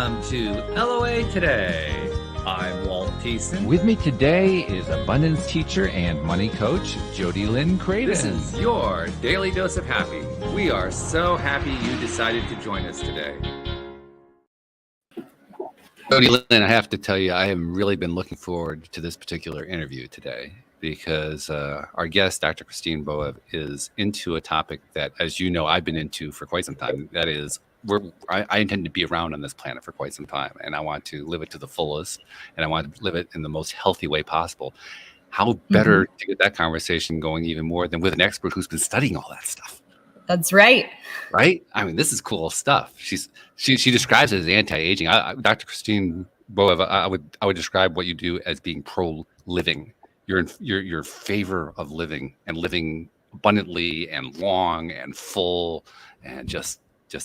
Welcome to LOA Today. I'm Walt Thiessen. With me today is abundance teacher and money coach, Jody Lynn Craven. This is your daily dose of happy. We are so happy you decided to join us today. Jody Lynn, I have to tell you, I have really been looking forward to this particular interview today because our guest, Dr. Christine Boev, is into a topic that, as you know, I've been into for quite some time. That is, I intend to be around on this planet for quite some time, and I want to live it to the fullest, and I want to live it in the most healthy way possible. How better to get that conversation going even more than with an expert who's been studying all that stuff? That's right. Right? I mean, this is cool stuff. She describes it as anti-aging. Dr. Christine Boev, I would describe what you do as being pro-living. You're in favor of living and living abundantly and long and full and just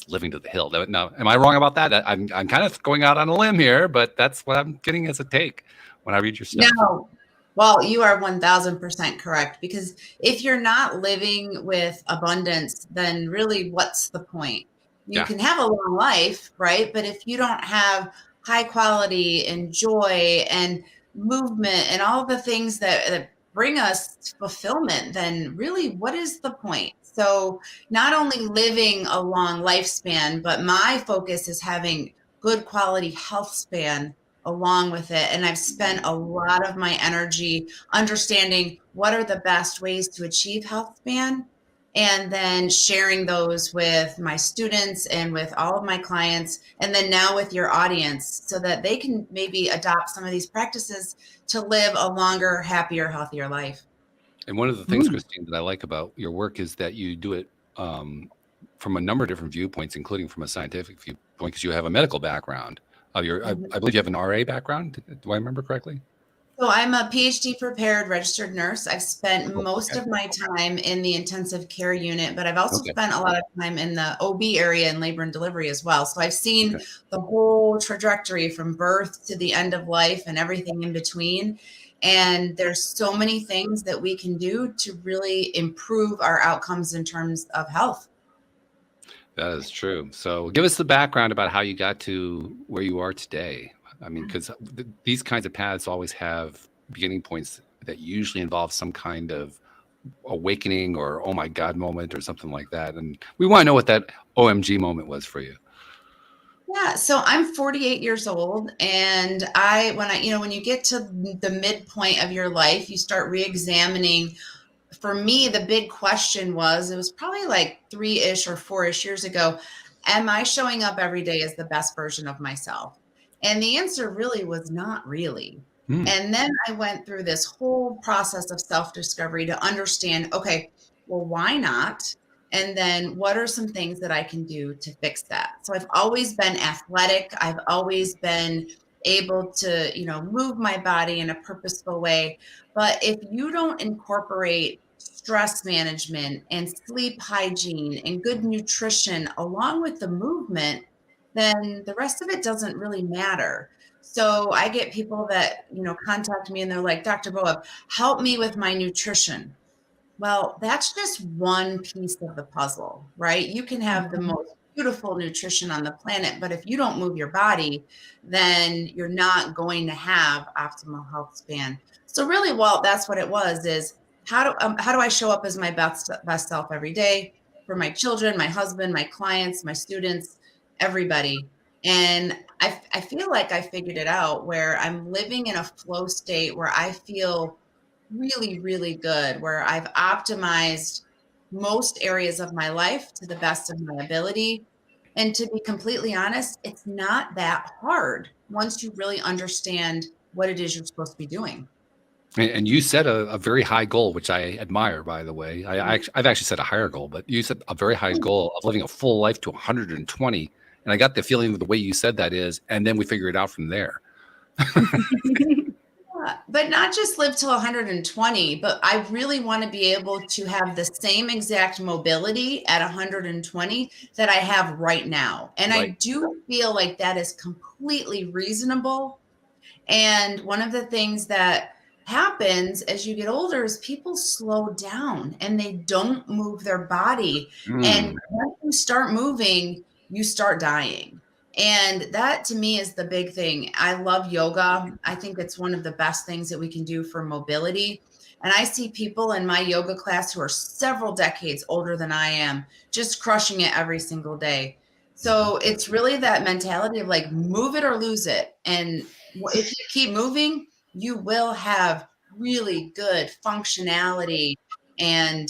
living to the hill. Now, am I wrong about that? I'm kind of going out on a limb here, but that's what I'm getting as a take when I read your stuff. No. Well, you are 1000% correct, because if you're not living with abundance, then really what's the point? You can have a long life, right? But if you don't have high quality and joy and movement and all the things that bring us fulfillment, then really what is the point? So not only living a long lifespan, but my focus is having good quality health span along with it. And I've spent a lot of my energy understanding what are the best ways to achieve health span, and then sharing those with my students and with all of my clients, and then now with your audience, so that they can maybe adopt some of these practices to live a longer, happier, healthier life. And one of the things, Christine, that I like about your work is that you do it from a number of different viewpoints, including from a scientific viewpoint, because you have a medical background. I believe you have an RA background. Do I remember correctly? So I'm a PhD prepared registered nurse. I've spent most of my time in the intensive care unit, but I've also spent a lot of time in the OB area and labor and delivery as well. So I've seen the whole trajectory from birth to the end of life and everything in between. And there's so many things that we can do to really improve our outcomes in terms of health. That is true. So give us the background about how you got to where you are today. I mean, because these kinds of paths always have beginning points that usually involve some kind of awakening or oh my God moment or something like that. And we want to know what that OMG moment was for you. Yeah, so I'm 48 years old, and when you get to the midpoint of your life, you start re-examining. For me, the big question it was probably like 3-ish or 4-ish years ago, am I showing up every day as the best version of myself? And the answer really was not really. And then I went through this whole process of self-discovery to understand, okay, well, why not? And then what are some things that I can do to fix that? So I've always been athletic. I've always been able to, move my body in a purposeful way. But if you don't incorporate stress management and sleep hygiene and good nutrition along with the movement, then the rest of it doesn't really matter. So I get people that, contact me and they're like, Dr. Boev, help me with my nutrition. Well, that's just one piece of the puzzle, right? You can have the most beautiful nutrition on the planet, but if you don't move your body, then you're not going to have optimal health span. So really, Walt, that's what it was, is how do I show up as my best self every day for my children, my husband, my clients, my students, everybody. And I feel like I figured it out, where I'm living in a flow state where I feel really, really good, where I've optimized most areas of my life to the best of my ability. And to be completely honest, it's not that hard once you really understand what it is you're supposed to be doing. And you set a very high goal, which I admire, by the way. I've actually set a higher goal, but you set a very high goal of living a full life to 120. And I got the feeling that the way you said that is, and then we figure it out from there. But not just live till 120, but I really want to be able to have the same exact mobility at 120 that I have right now. And I do feel like that is completely reasonable. And one of the things that happens as you get older is people slow down and they don't move their body. And once you start moving, you start dying. And that to me is the big thing. I love yoga. I think it's one of the best things that we can do for mobility. And I see people in my yoga class who are several decades older than I am, just crushing it every single day. So it's really that mentality of like, move it or lose it. And if you keep moving, you will have really good functionality and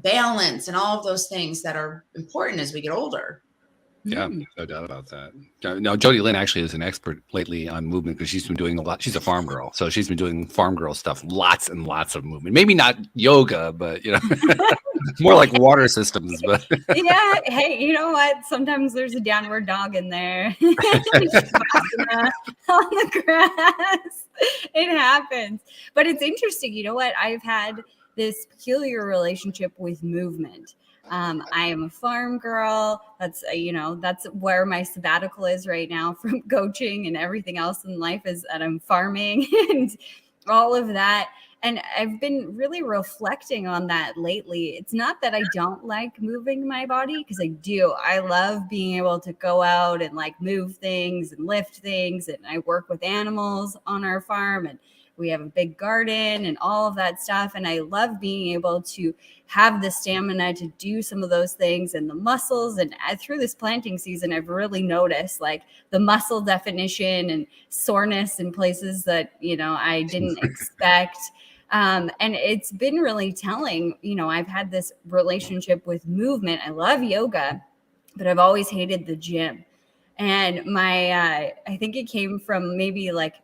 balance and all of those things that are important as we get older. Yeah, no doubt about that. Now, Jody Lynn actually is an expert lately on movement because she's been doing a lot. She's a farm girl, so she's been doing farm girl stuff, lots and lots of movement. Maybe not yoga, but more like water systems. But yeah, hey, you know what? Sometimes there's a downward dog in there on the grass. It happens, but it's interesting. You know what? I've had this peculiar relationship with movement. I am a farm girl. That's that's where my sabbatical is right now from coaching, and everything else in life is that I'm farming and all of that. And I've been really reflecting on that lately. It's not that I don't like moving my body, because I do. I love being able to go out and like move things and lift things. And I work with animals on our farm, and we have a big garden and all of that stuff. And I love being able to have the stamina to do some of those things and the muscles. And through this planting season, I've really noticed like the muscle definition and soreness in places that, I didn't expect. And it's been really telling. I've had this relationship with movement. I love yoga, but I've always hated the gym. And I think it came from maybe like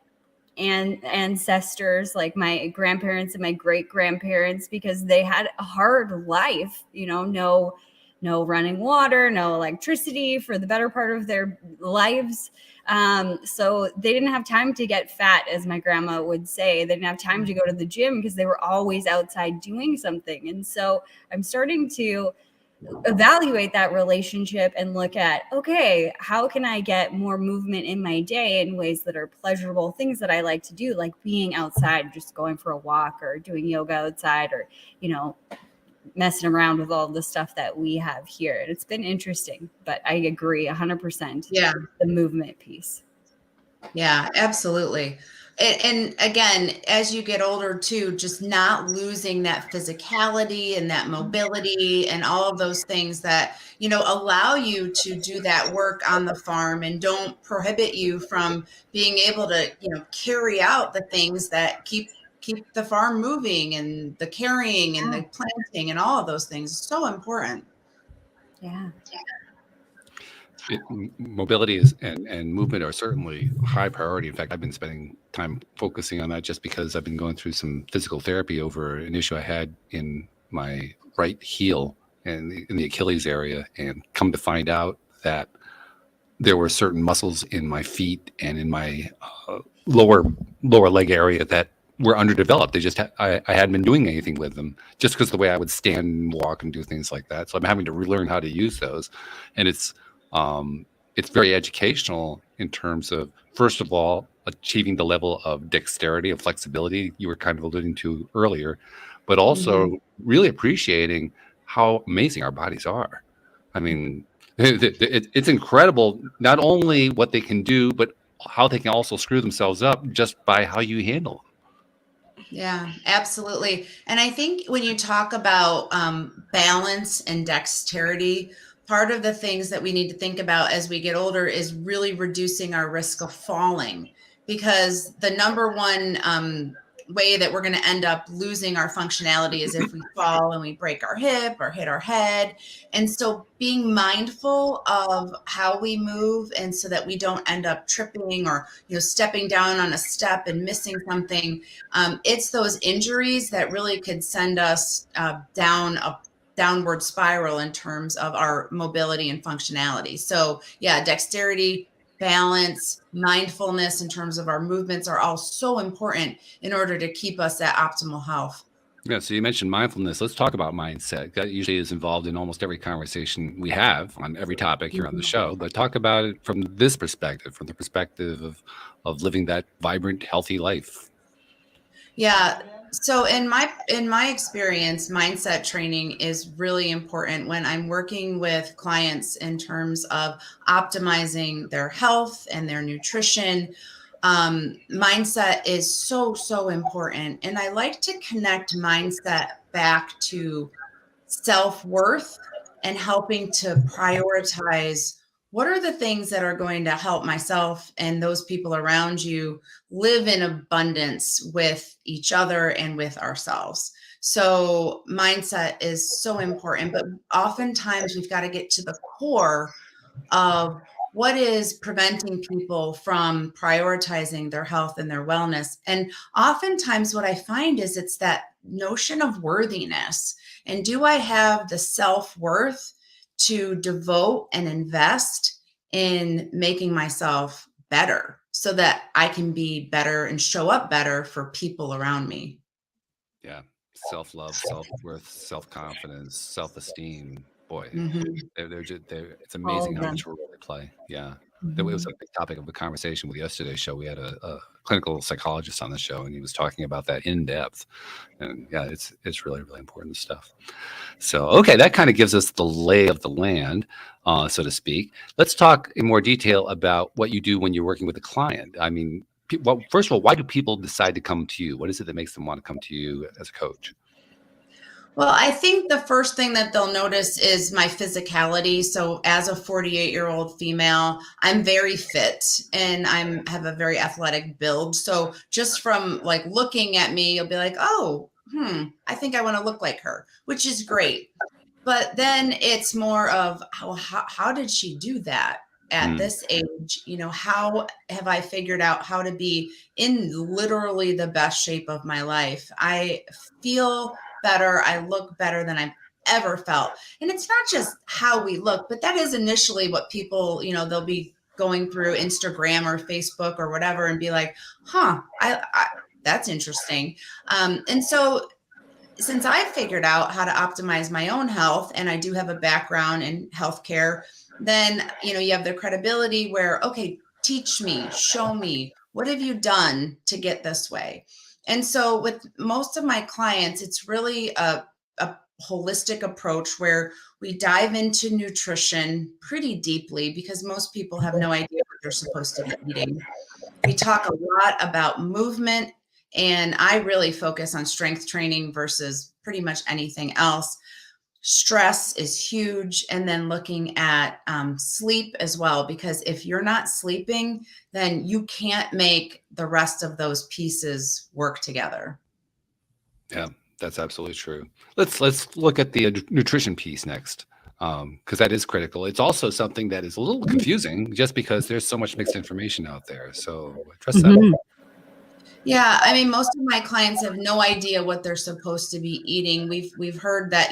ancestors, like my grandparents and my great grandparents, because they had a hard life, no running water, no electricity for the better part of their lives. So they didn't have time to get fat, as my grandma would say. They didn't have time to go to the gym because they were always outside doing something. And so I'm starting to evaluate that relationship and look at, okay, how can I get more movement in my day in ways that are pleasurable, things that I like to do, like being outside, just going for a walk or doing yoga outside, or, messing around with all the stuff that we have here. And it's been interesting, but I agree 100%. Yeah. The movement piece. Yeah, absolutely. And again, as you get older too, just not losing that physicality and that mobility and all of those things that, allow you to do that work on the farm and don't prohibit you from being able to, carry out the things that keep the farm moving, and the carrying and the planting and all of those things is so important. Yeah. Mobility is and movement are certainly high priority. In fact, I've been spending time focusing on that just because I've been going through some physical therapy over an issue I had in my right heel and in the Achilles area, and come to find out that there were certain muscles in my feet and in my lower leg area that were underdeveloped. They just I hadn't been doing anything with them, just because the way I would stand and walk and do things like that. So I'm having to relearn how to use those, and it's very educational in terms of, first of all, achieving the level of dexterity, of flexibility you were kind of alluding to earlier, but also really appreciating how amazing our bodies are. I mean, it's incredible not only what they can do, but how they can also screw themselves up just by how you handle them. Yeah, absolutely. And I think when you talk about balance and dexterity, part of the things that we need to think about as we get older is really reducing our risk of falling, because the number one way that we're going to end up losing our functionality is if we fall and we break our hip or hit our head. And so being mindful of how we move, and so that we don't end up tripping or, stepping down on a step and missing something. It's those injuries that really could send us down a downward spiral in terms of our mobility and functionality. So yeah, dexterity, balance, mindfulness in terms of our movements are all so important in order to keep us at optimal health. Yeah, so you mentioned mindfulness. Let's talk about mindset. That usually is involved in almost every conversation we have on every topic here on the show. But talk about it from this perspective, from the perspective of living that vibrant, healthy life. Yeah, So in my experience, mindset training is really important when I'm working with clients in terms of optimizing their health and their nutrition. Mindset is so important, and I like to connect mindset back to self-worth and helping to prioritize what are the things that are going to help myself and those people around you live in abundance with each other and with ourselves. So mindset is so important, but oftentimes we've got to get to the core of what is preventing people from prioritizing their health and their wellness. And oftentimes what I find is it's that notion of worthiness. And do I have the self-worth to devote and invest in making myself better so that I can be better and show up better for people around me? Yeah. Self-love, self-worth, self-confidence, self-esteem. Boy, Mhm. it's All amazing of how them. much role they play. Yeah. It was Mhm. a big topic of a conversation with yesterday's show. We had a clinical psychologist on the show, and he was talking about that in depth. And yeah, it's really, really important stuff. So, okay, that kind of gives us the lay of the land, so to speak. Let's talk in more detail about what you do when you're working with a client. I mean, well, first of all, why do people decide to come to you? What is it that makes them want to come to you as a coach? Well, I think the first thing that they'll notice is my physicality. So as a 48-year-old female, I'm very fit and have a very athletic build. So just from like looking at me, you'll be like, "Oh, I think I want to look like her," which is great. But then it's more of how did she do that at Mm, this age? How have I figured out how to be in literally the best shape of my life? I feel better. I look better than I've ever felt. And it's not just how we look, but that is initially what people, they'll be going through Instagram or Facebook or whatever and be like, I that's interesting. And so since I figured out how to optimize my own health and I do have a background in healthcare, then you have the credibility where, okay, teach me, show me, what have you done to get this way? And so with most of my clients, it's really a holistic approach where we dive into nutrition pretty deeply because most people have no idea what they're supposed to be eating. We talk a lot about movement, and I really focus on strength training versus pretty much anything else. Stress is huge, and then looking at sleep as well, because if you're not sleeping, then you can't make the rest of those pieces work together. yeah, that's absolutely true. Let's look at the nutrition piece next, because that is critical. It's also something that is a little confusing, just because there's so much mixed information out there. So address that. Mhm. Yeah, I mean, most of my clients have no idea what they're supposed to be eating. We've heard that,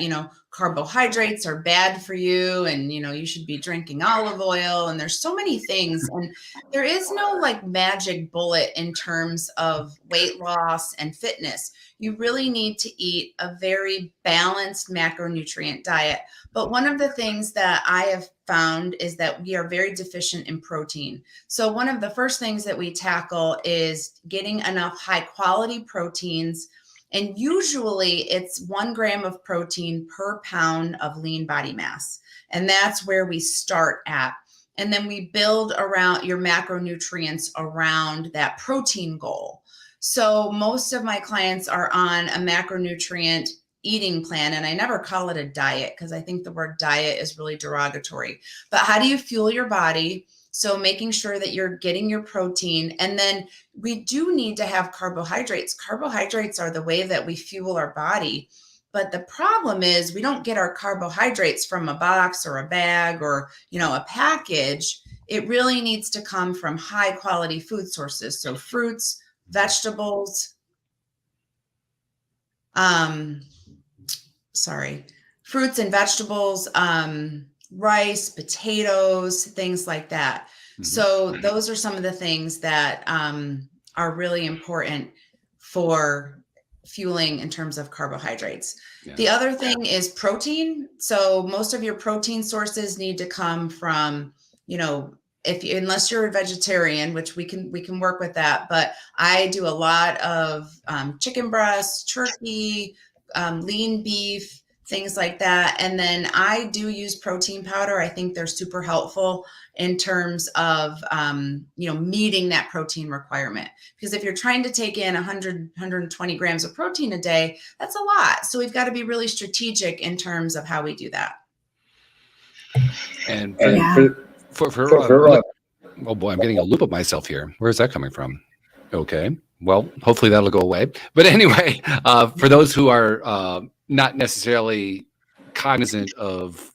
carbohydrates are bad for you and, you should be drinking olive oil and there's so many things and there is no like magic bullet in terms of weight loss and fitness. You really need to eat a very balanced macronutrient diet. But one of the things that I have found is that we are very deficient in protein. So one of the first things that we tackle is getting enough high quality proteins. And usually it's 1 gram of protein per pound of lean body mass. And that's where we start at. And then we build around your macronutrients around that protein goal. So most of my clients are on a macronutrient eating plan, and I never call it a diet because I think the word diet is really derogatory. But how do you fuel your body? So making sure that you're getting your protein. And then we do need to have carbohydrates. Carbohydrates are the way that we fuel our body. But the problem is we don't get our carbohydrates from a box or a bag or, a package. It really needs to come from high quality food sources. So fruits, vegetables, um, sorry, fruits and vegetables, rice, potatoes, things like that. Hmm. So those are some of the things that are really important for fueling in terms of carbohydrates. Yeah. The other thing is protein. So most of your protein sources need to come from, you know, unless you're a vegetarian, which we can work with that, but I do a lot of chicken breast, turkey, lean beef, things like that. And then I do use protein powder. I think they're super helpful in terms of, meeting that protein requirement. Because if you're trying to take in 100, 120 grams of protein a day, that's a lot. So we've got to be really strategic in terms of how we do that. And oh boy, I'm getting a loop of myself here. Where's that coming from? Okay. Well, hopefully that'll go away. But anyway, for those who are not necessarily cognizant of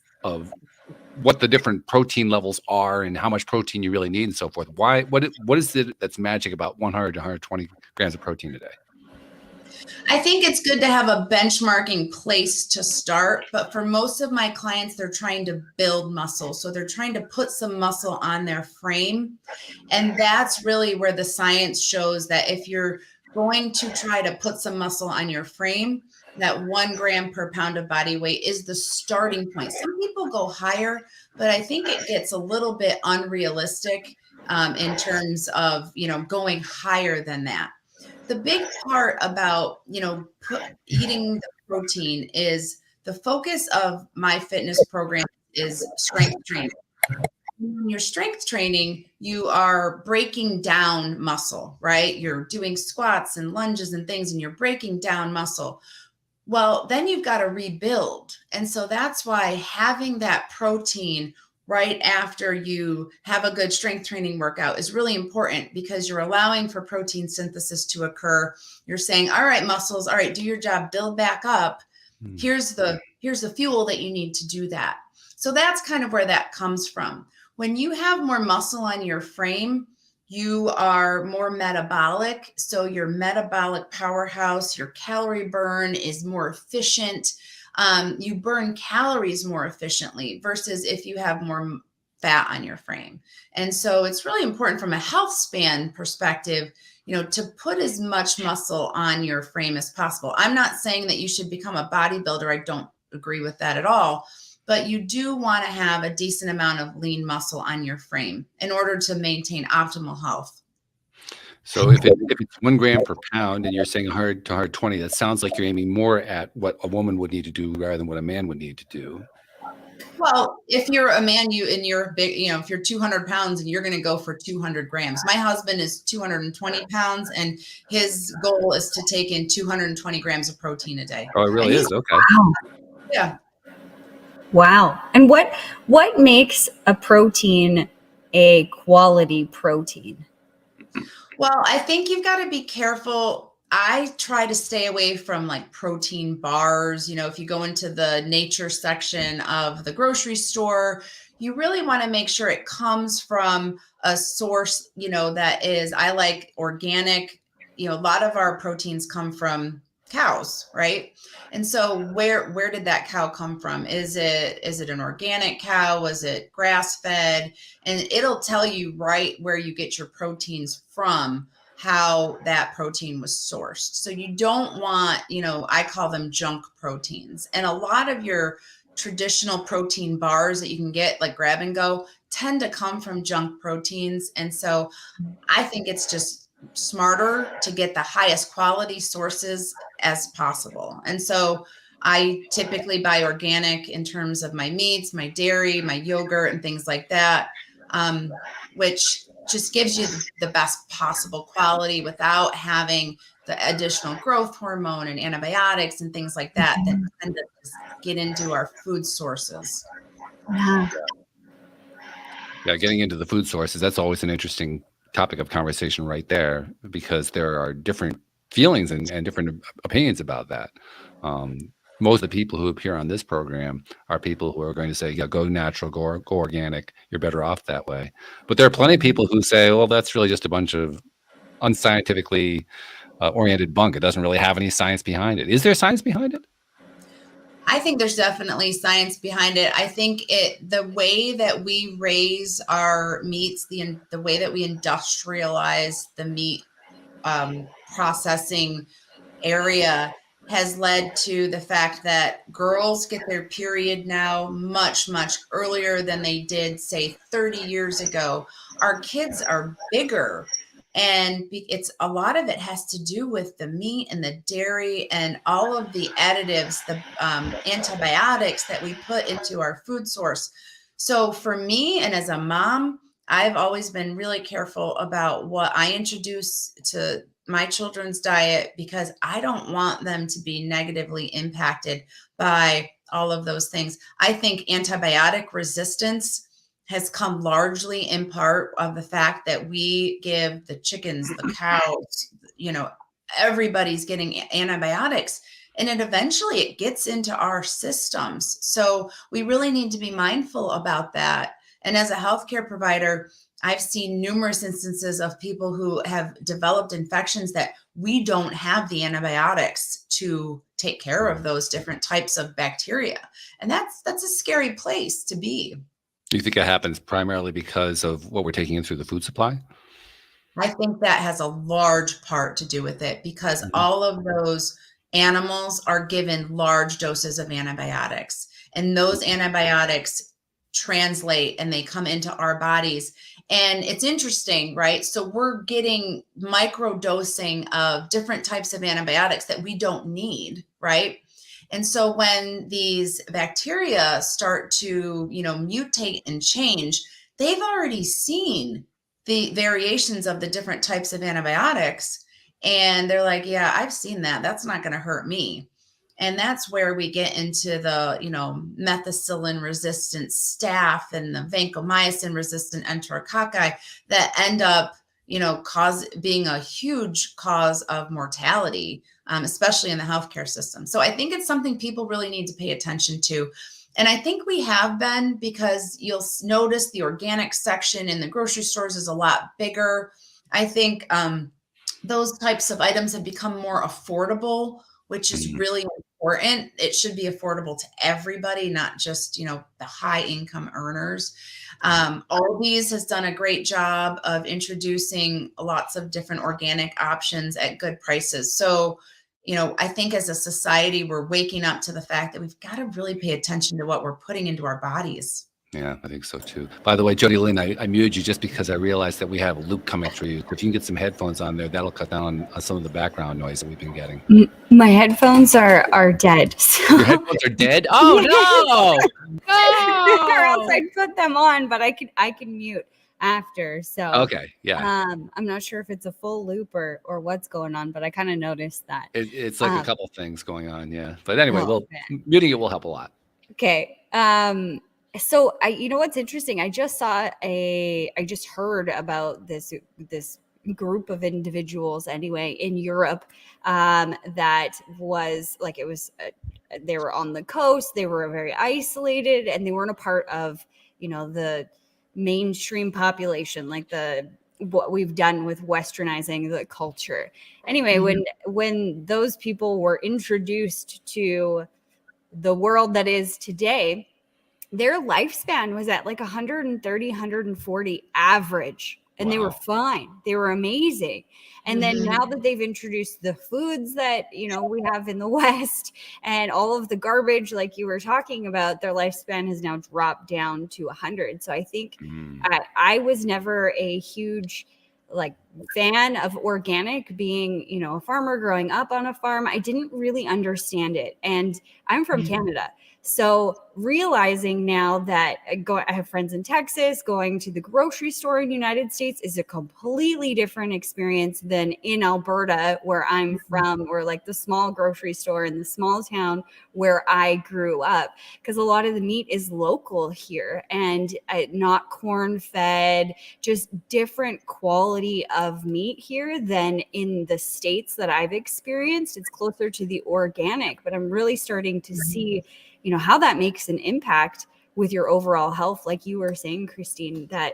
what the different protein levels are and how much protein you really need and so forth, what is it that's magic about 100 to 120 grams of protein a day? I think it's good to have a benchmarking place to start, but for most of my clients, they're trying to build muscle. So they're trying to put some muscle on their frame. And that's really where the science shows that if you're going to try to put some muscle on your frame, that 1 gram per pound of body weight is the starting point. Some people go higher, but I think it gets a little bit unrealistic in terms of, going higher than that. The big part about, eating the protein is the focus of my fitness program is strength training. When you're strength training, you are breaking down muscle, right? You're doing squats and lunges and things, and you're breaking down muscle. Well, then you've got to rebuild. And so that's why having that protein right after you have a good strength training workout is really important, because you're allowing for protein synthesis to occur. You're saying, all right, muscles, all right, do your job, build back up. Here's the fuel that you need to do that. So that's kind of where that comes from. When you have more muscle on your frame, you are more metabolic. So your metabolic powerhouse, your calorie burn is more efficient. You burn calories more efficiently versus if you have more fat on your frame. And so it's really important from a health span perspective, to put as much muscle on your frame as possible. I'm not saying that you should become a bodybuilder. I don't agree with that at all. But you do want to have a decent amount of lean muscle on your frame in order to maintain optimal health. So if it's 1 gram per pound and you're saying 100 to 120, that sounds like you're aiming more at what a woman would need to do rather than what a man would need to do. Well, if you're a man, you're big, if you're 200 pounds and you're going to go for 200 grams. My husband is 220 pounds and his goal is to take in 220 grams of protein a day. Oh, it really is? Okay. Wow. Yeah. Wow. And what makes a protein a quality protein? Well, I think you've got to be careful. I try to stay away from like protein bars. If you go into the nature section of the grocery store, you really want to make sure it comes from a source, that is, I like organic. A lot of our proteins come from cows, right? And so where did that cow come from? Is it an organic cow? Was it grass fed? And it'll tell you right where you get your proteins from, how that protein was sourced. So you don't want, I call them junk proteins. And a lot of your traditional protein bars that you can get, like grab and go, tend to come from junk proteins. And so I think it's just smarter to get the highest quality sources as possible. And so I typically buy organic in terms of my meats, my dairy, my yogurt, and things like that, which just gives you the best possible quality without having the additional growth hormone and antibiotics and things like that that tend to just get into our food sources. Yeah. Yeah, getting into the food sources, that's always an interesting topic of conversation right there, because there are different feelings and different opinions about that. Most of the people who appear on this program are people who are going to say, yeah, go natural, go organic, you're better off that way. But there are plenty of people who say, well, that's really just a bunch of unscientifically oriented bunk. It doesn't really have any science behind it. Is there science behind it? I think there's definitely science behind it. I think the way that we raise our meats, the way that we industrialize the meat processing area has led to the fact that girls get their period now much, much earlier than they did, say, 30 years ago. Our kids are bigger. And it's a lot of it has to do with the meat and the dairy and all of the additives, the antibiotics that we put into our food source. So for me, and as a mom, I've always been really careful about what I introduce to my children's diet because I don't want them to be negatively impacted by all of those things. I think antibiotic resistance has come largely in part of the fact that we give the chickens, the cows, everybody's getting antibiotics, and it gets into our systems. So we really need to be mindful about that. And as a healthcare provider, I've seen numerous instances of people who have developed infections that we don't have the antibiotics to take care of those different types of bacteria. And that's a scary place to be. Do you think it happens primarily because of what we're taking in through the food supply? I think that has a large part to do with it because all of those animals are given large doses of antibiotics, and those antibiotics translate and they come into our bodies. And it's interesting, right? So we're getting micro dosing of different types of antibiotics that we don't need, right? And so when these bacteria start to, mutate and change, they've already seen the variations of the different types of antibiotics. And they're like, yeah, I've seen that. That's not going to hurt me. And that's where we get into the, methicillin resistant staph and the vancomycin resistant enterococci that end up, being a huge cause of mortality, especially in the healthcare system. So I think it's something people really need to pay attention to. And I think we have been, because you'll notice the organic section in the grocery stores is a lot bigger. I think those types of items have become more affordable, which is really important. It should be affordable to everybody, not just, the high income earners. Aldi's has done a great job of introducing lots of different organic options at good prices. So, I think as a society, we're waking up to the fact that we've got to really pay attention to what we're putting into our bodies. Yeah, I think so too. By the way, Jody Lynn, I muted you just because I realized that we have a loop coming through you. If you can get some headphones on there, that'll cut down on some of the background noise that we've been getting. My headphones are dead. So. Your headphones are dead? Oh no! No! Or else I'd put them on, but I can mute after. So okay, yeah. I'm not sure if it's a full loop or what's going on, but I kind of noticed that. It's like a couple things going on, yeah. But anyway, muting it will help a lot. Okay. So what's interesting? I just heard about this group of individuals anyway in Europe that was like, they were on the coast, they were very isolated, and they weren't a part of, the mainstream population, like what we've done with westernizing the culture. Anyway, when those people were introduced to the world that is today, their lifespan was at like 130, 140 average. And They were fine. They were amazing. And then now that they've introduced the foods that, we have in the West and all of the garbage, like you were talking about, their lifespan has now dropped down to 100. So I think I was never a huge fan of organic, being, a farmer growing up on a farm. I didn't really understand it. And I'm from Canada. So realizing now that I have friends in Texas, going to the grocery store in the United States is a completely different experience than in Alberta, where I'm from, or like the small grocery store in the small town where I grew up, because a lot of the meat is local here and not corn fed, just different quality of meat here than in the States that I've experienced. It's closer to the organic, but I'm really starting to see how that makes an impact with your overall health. Like you were saying, Christine, that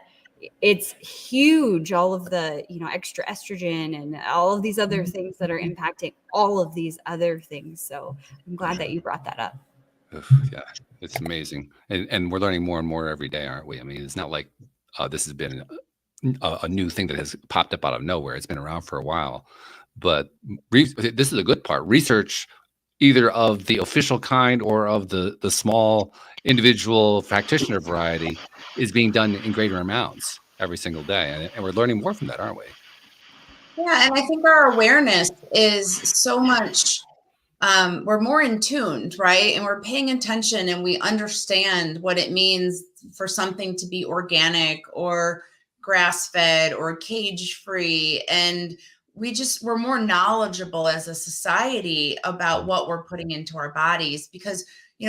it's huge, all of the, extra estrogen and all of these other things that are impacting all of these other things. So I'm glad that you brought that up. Yeah, it's amazing. And we're learning more and more every day, aren't we? I mean, it's not like this has been a new thing that has popped up out of nowhere. It's been around for a while. But this is a good part. Research either of the official kind or of the small individual practitioner variety, is being done in greater amounts every single day. And we're learning more from that, aren't we? Yeah, and I think our awareness is so much, we're more in tuned, right? And we're paying attention and we understand what it means for something to be organic or grass-fed or cage-free. And we're more knowledgeable as a society about what we're putting into our bodies, because,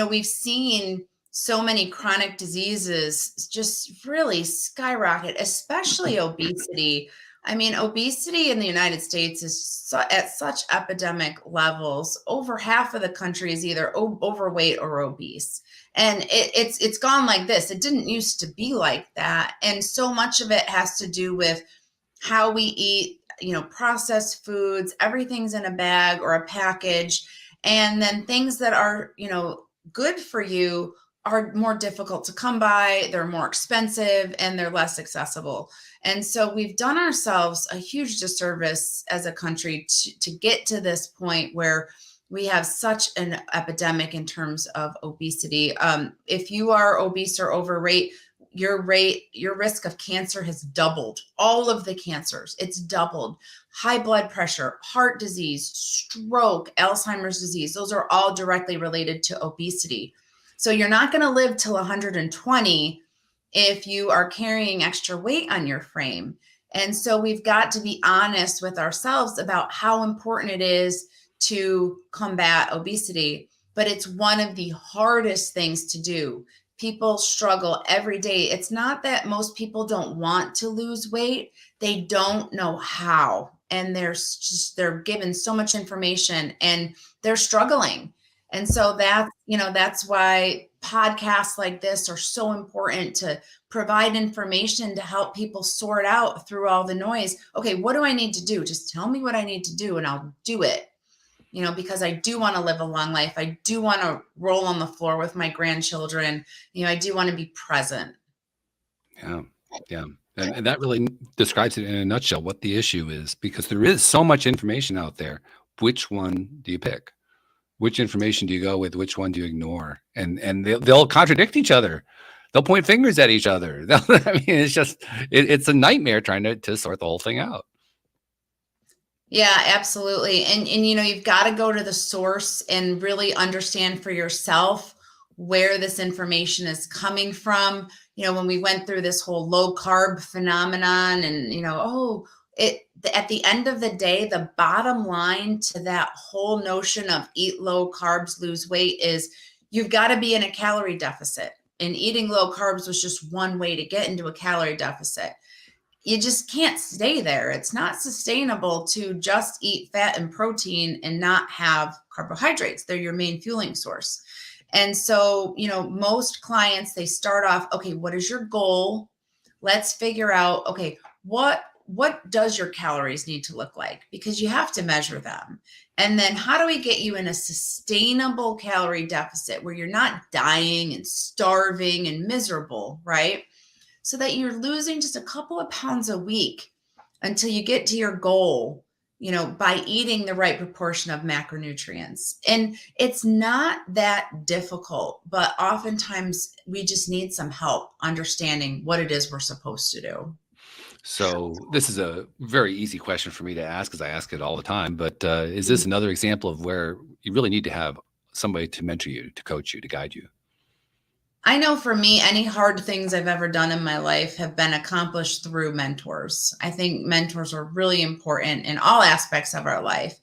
we've seen so many chronic diseases just really skyrocket, especially obesity. I mean, obesity in the United States is at such epidemic levels. Over half of the country is either overweight or obese. And it's gone like this. It didn't used to be like that. And so much of it has to do with how we eat, processed foods, everything's in a bag or a package. And then things that are, good for you are more difficult to come by, they're more expensive, and they're less accessible. And so we've done ourselves a huge disservice as a country to get to this point where we have such an epidemic in terms of obesity. If you are obese or overweight, your risk of cancer has doubled. All of the cancers, it's doubled. High blood pressure, heart disease, stroke, Alzheimer's disease, those are all directly related to obesity. So you're not going to live till 120 if you are carrying extra weight on your frame. And so we've got to be honest with ourselves about how important it is to combat obesity. But it's one of the hardest things to do. People struggle every day. It's not that most people don't want to lose weight. They don't know how. And they're given so much information and they're struggling. And so that's why podcasts like this are so important, to provide information to help people sort out through all the noise. Okay, what do I need to do? Just tell me what I need to do and I'll do it. Because I do want to live a long life. I do want to roll on the floor with my grandchildren. I do want to be present. Yeah. Yeah. And that really describes it in a nutshell, what the issue is, because there is so much information out there. Which one do you pick? Which information do you go with? Which one do you ignore? And they'll contradict each other. They'll point fingers at each other. I mean, it's a nightmare trying to sort the whole thing out. Yeah, absolutely. And you've got to go to the source and really understand for yourself where this information is coming from. When we went through this whole low carb phenomenon and, at the end of the day, the bottom line to that whole notion of eat low carbs, lose weight is you've got to be in a calorie deficit. And eating low carbs was just one way to get into a calorie deficit. You just can't stay there. It's not sustainable to just eat fat and protein and not have carbohydrates. They're your main fueling source. And so, most clients, they start off, okay, what is your goal? Let's figure out, okay, what does your calories need to look like? Because you have to measure them. And then how do we get you in a sustainable calorie deficit where you're not dying and starving and miserable, right? So that you're losing just a couple of pounds a week until you get to your goal, by eating the right proportion of macronutrients. And it's not that difficult, but oftentimes we just need some help understanding what it is we're supposed to do. So this is a very easy question for me to ask, because I ask it all the time, but is this another example of where you really need to have somebody to mentor you, to coach you, to guide you? I know for me, any hard things I've ever done in my life have been accomplished through mentors. I think mentors are really important in all aspects of our life.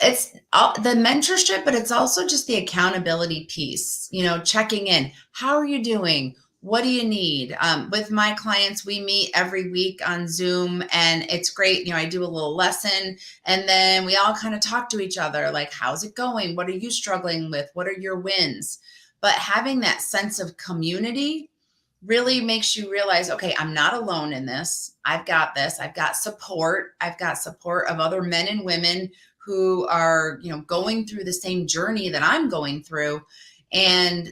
It's the mentorship, but it's also just the accountability piece, checking in. How are you doing? What do you need? With my clients, we meet every week on Zoom, and it's great. I do a little lesson, and then we all kind of talk to each other, like, how's it going? What are you struggling with? What are your wins? But having that sense of community really makes you realize, okay, I'm not alone in this. I've got this. I've got support. I've got support of other men and women who are, going through the same journey that I'm going through. And,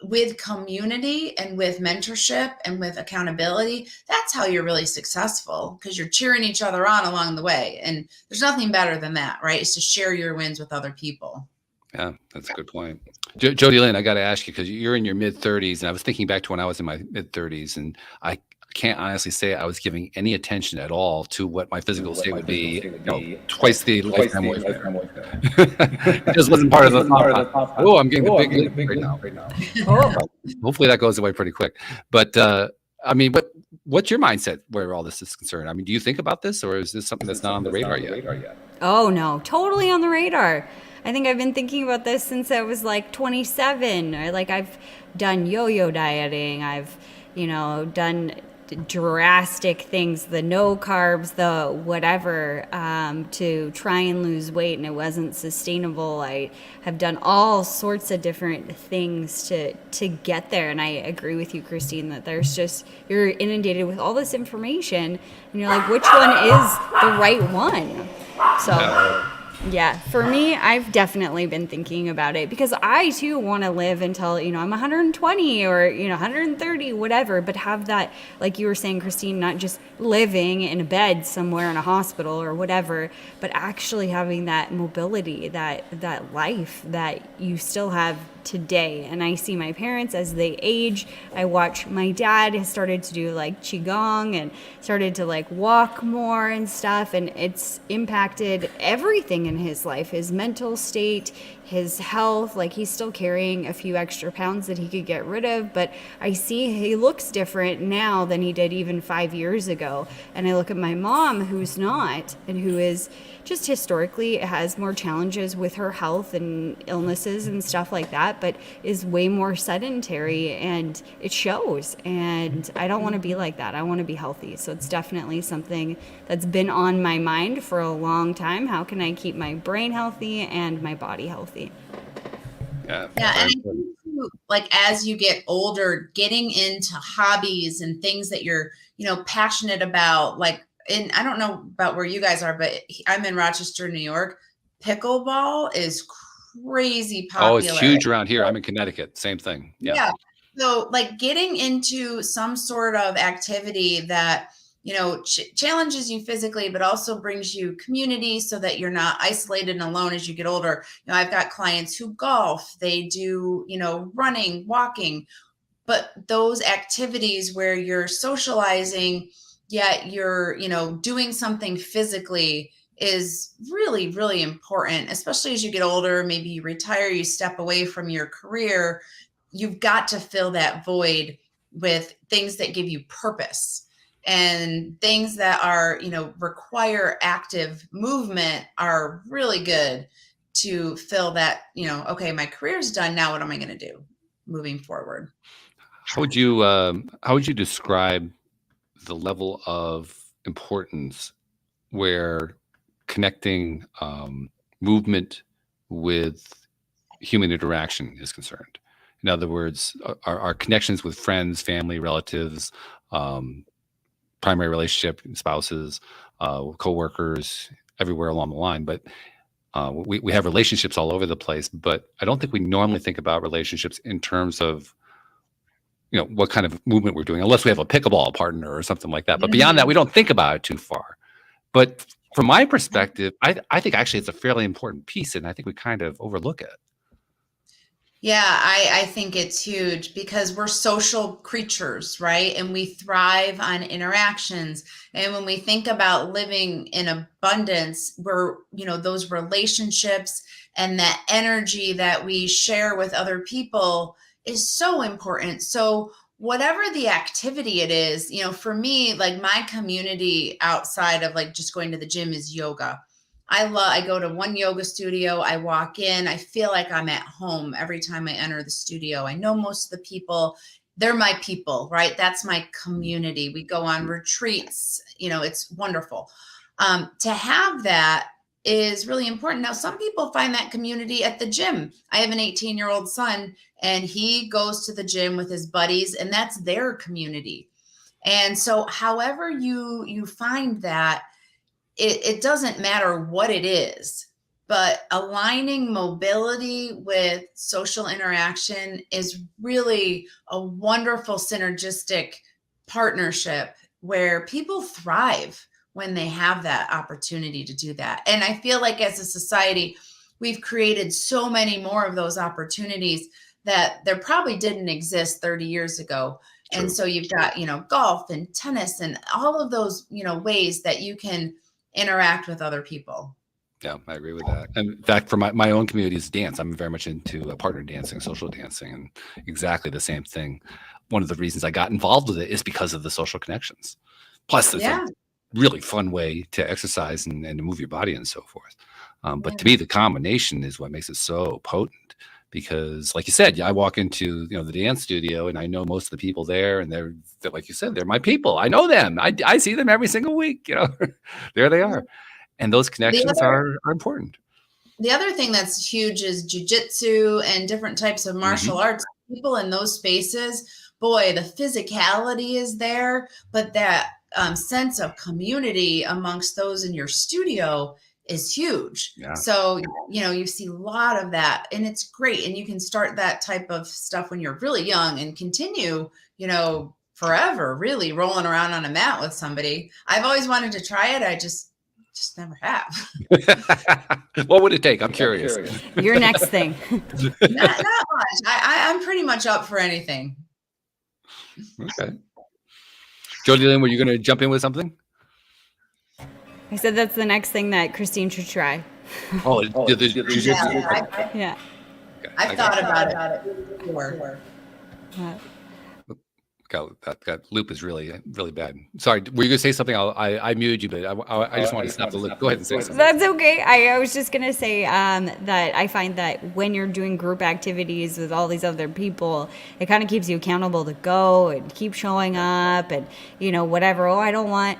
with community and with mentorship and with accountability, that's how you're really successful, because you're cheering each other on along the way. And there's nothing better than that, right? It's to share your wins with other people. Yeah, that's a good point. Jody Lynn, I got to ask you, because you're in your mid 30s, and I was thinking back to when I was in my mid 30s, and I can't honestly say I was giving any attention at all to what my physical state would be, twice the lifetime away from there. It just wasn't part of the thought process. Oh, I'm getting a big leap right now. Oh, Hopefully that goes away pretty quick. But I mean, what's your mindset where all this is concerned? I mean, do you think about this, or is this something that's not on the radar yet? oh no, totally on the radar. I think I've been thinking about this since I was like 27. I've done yo-yo dieting. I've, done drastic things, the no carbs, the whatever, to try and lose weight, and it wasn't sustainable. I have done all sorts of different things to get there, and I agree with you, Christine, that you're inundated with all this information, and you're like, which one is the right one? So yeah, for me, I've definitely been thinking about it, because I too want to live until, I'm 120 or, 130, whatever, but have that, like you were saying, Christine, not just living in a bed somewhere in a hospital or whatever, but actually having that mobility, that life that you still have today. And I see my parents as they age. I watch my dad has started to do like qigong and started to like walk more and stuff, and it's impacted everything in his life, his mental state, his health. Like, he's still carrying a few extra pounds that he could get rid of, but I see he looks different now than he did even 5 years ago. And I look at my mom, who's not, and who is just historically has more challenges with her health and illnesses and stuff like that, but is way more sedentary, and it shows. And I don't want to be like that. I want to be healthy. So it's definitely something that's been on my mind for a long time. How can I keep my brain healthy and my body healthy? Yeah, and I think too, like, as you get older, getting into hobbies and things that you're, passionate about, like, and I don't know about where you guys are, but I'm in Rochester, New York. Pickleball is crazy popular. Oh, it's huge around here. I'm in Connecticut. Same thing. Yeah. So, like, getting into some sort of activity that, challenges you physically, but also brings you community so that you're not isolated and alone as you get older. I've got clients who golf, they do, running, walking, but those activities where you're socializing, yet you're, doing something physically is really, really important, especially as you get older. Maybe you retire, you step away from your career. You've got to fill that void with things that give you purpose, and things that are, require active movement are really good to fill that, okay, my career's done. Now what am I going to do moving forward? How would you describe the level of importance where connecting movement with human interaction is concerned? In other words, our connections with friends, family, relatives, primary relationship, spouses, coworkers, everywhere along the line. But we have relationships all over the place, but I don't think we normally think about relationships in terms of, what kind of movement we're doing, unless we have a pickleball partner or something like that. But beyond that, we don't think about it too far. But from my perspective, I think actually it's a fairly important piece, and I think we kind of overlook it. Yeah, I think it's huge, because we're social creatures, right? And we thrive on interactions. And when we think about living in abundance, we're, those relationships and that energy that we share with other people is so important. So whatever the activity it is, for me, like, my community outside of like just going to the gym is yoga. I go to one yoga studio. I walk in, I feel like I'm at home every time I enter the studio. I know most of the people, they're my people, right? That's my community. We go on retreats, it's wonderful. To have that is really important. Now, some people find that community at the gym. I have an 18-year-old son, and he goes to the gym with his buddies, and that's their community. And so however you find that, it doesn't matter what it is, but aligning mobility with social interaction is really a wonderful synergistic partnership where people thrive when they have that opportunity to do that. And I feel like as a society, we've created so many more of those opportunities that there probably didn't exist 30 years ago. True. And so you've got, golf and tennis and all of those, ways that you can interact with other people. Yeah, I agree with that. And in fact, for my own community is dance. I'm very much into partner dancing, social dancing, and exactly the same thing. One of the reasons I got involved with it is because of the social connections. Plus, it's a really fun way to exercise and to move your body and so forth. But to me, the combination is what makes it so potent. Because, like you said, I walk into the dance studio and I know most of the people there, and they're like you said, they're my people. I know them. I see them every single week. There they are. And those connections are important. The other thing that's huge is jujitsu and different types of martial arts. People in those spaces, boy, the physicality is there, but that sense of community amongst those in your studio is huge. Yeah. So, you see a lot of that, and it's great. And you can start that type of stuff when you're really young and continue, forever, really rolling around on a mat with somebody. I've always wanted to try it. I just never have. What would it take? I'm curious. Your next thing. Not much. I'm pretty much up for anything. Okay. Jody Lynn, were you going to jump in with something? I said that's the next thing that Christine should try. Oh, yeah. I've thought about it before. That loop is really, really bad. Sorry, were you going to say something? I muted you, but I just want to stop the loop. Go ahead and say something. That's okay. I was just going to say that I find that when you're doing group activities with all these other people, it kind of keeps you accountable to go and keep showing up and, whatever. Oh, I don't want,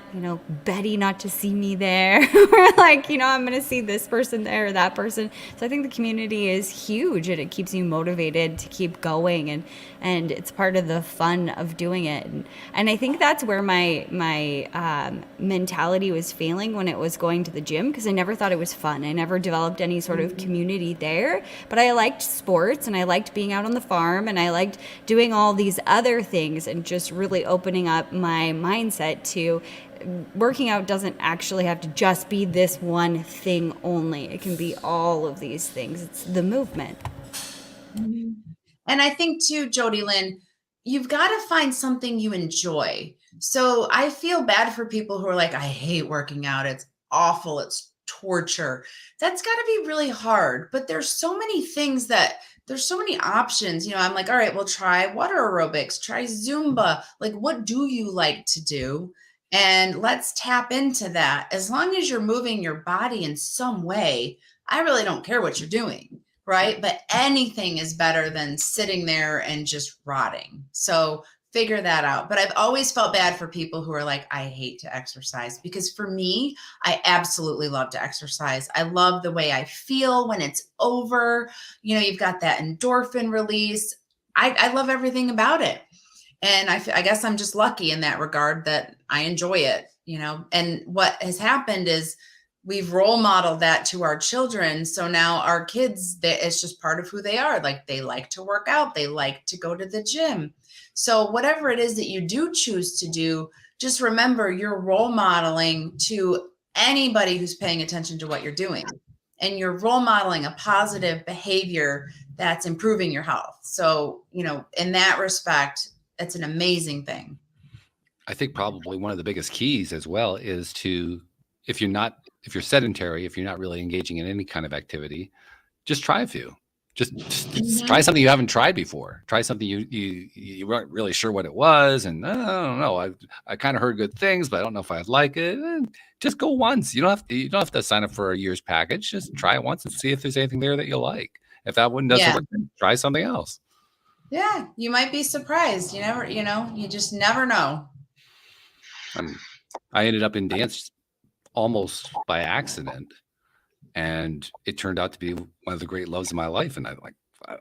Betty not to see me there. Or like, I'm going to see this person there or that person. So I think the community is huge and it keeps you motivated to keep going. And it's part of the fun of doing it. And I think that's where my mentality was failing when it was going to the gym, because I never thought it was fun. I never developed any sort of community there, but I liked sports and I liked being out on the farm and I liked doing all these other things and just really opening up my mindset to working out doesn't actually have to just be this one thing only. It can be all of these things. It's the movement. And I think too, Jody Lynn, you've got to find something you enjoy. So I feel bad for people who are like, I hate working out. It's awful. It's torture. That's got to be really hard. But there's so many things there's so many options. I'm like, all right, well, try water aerobics, try Zumba. Like, what do you like to do? And let's tap into that. As long as you're moving your body in some way, I really don't care what you're doing. Right. But anything is better than sitting there and just rotting. So figure that out. But I've always felt bad for people who are like, I hate to exercise, because for me, I absolutely love to exercise. I love the way I feel when it's over. You've got that endorphin release. I love everything about it. And I guess I'm just lucky in that regard that I enjoy it, and what has happened is we've role modeled that to our children. So now our kids, it's just part of who they are. Like, they like to work out. They like to go to the gym. So whatever it is that you do choose to do, just remember you're role modeling to anybody who's paying attention to what you're doing. And you're role modeling a positive behavior that's improving your health. So, in that respect, it's an amazing thing. I think probably one of the biggest keys as well is to, if you're sedentary, if you're not really engaging in any kind of activity, just try a few. Just try something you haven't tried before. Try something you weren't really sure what it was, and I don't know. I kind of heard good things, but I don't know if I'd like it. Just go once. You don't have to sign up for a year's package. Just try it once and see if there's anything there that you like. If that one doesn't work, then try something else. Yeah, you might be surprised. You just never know. I ended up in dance almost by accident, and it turned out to be one of the great loves of my life. And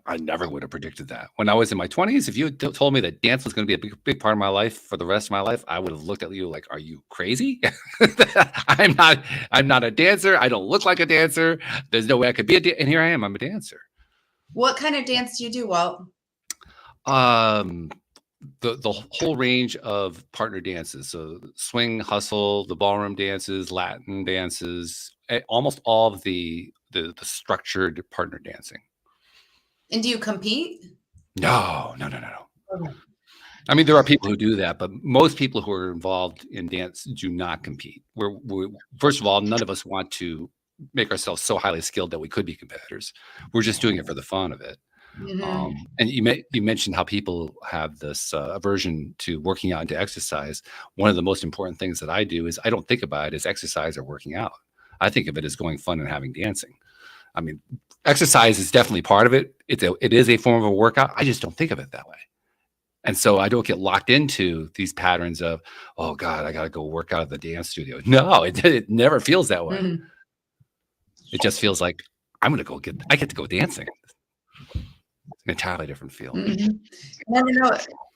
I never would have predicted that. When I was in my 20s, if you had told me that dance was going to be a big part of my life for the rest of my life, I would have looked at you like, are you crazy? I'm not a dancer. I don't look like a dancer. There's no way I could be and here I am. I'm a dancer. What kind of dance do you do, Walt? the whole range of partner dances. So swing, hustle, the ballroom dances, Latin dances, almost all of the structured partner dancing. And do you compete? No. Okay. I mean, there are people who do that, but most people who are involved in dance do not compete. We're first of all, none of us want to make ourselves so highly skilled that we could be competitors. We're just doing it for the fun of it. Mhm. And you mentioned how people have this aversion to working out and to exercise. One of the most important things that I do is I don't think about it as exercise or working out. I think of it as going fun and having dancing. I mean, exercise is definitely part of it. It is a form of a workout. I just don't think of it that way. And so I don't get locked into these patterns of, oh God, I got to go work out at the dance studio. No, it never feels that way. Mhm. It just feels like I get to go dancing. It's an entirely different feel. Mhm. Never know.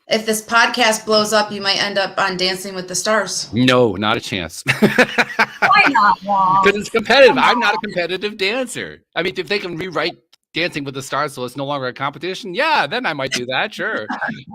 If this podcast blows up, you might end up on Dancing with the Stars. No, not a chance. Why not, Walt? Because it's competitive. I'm not a competitive dancer. I mean, if they can rewrite Dancing with the Stars so it's no longer a competition, yeah, then I might do that, sure.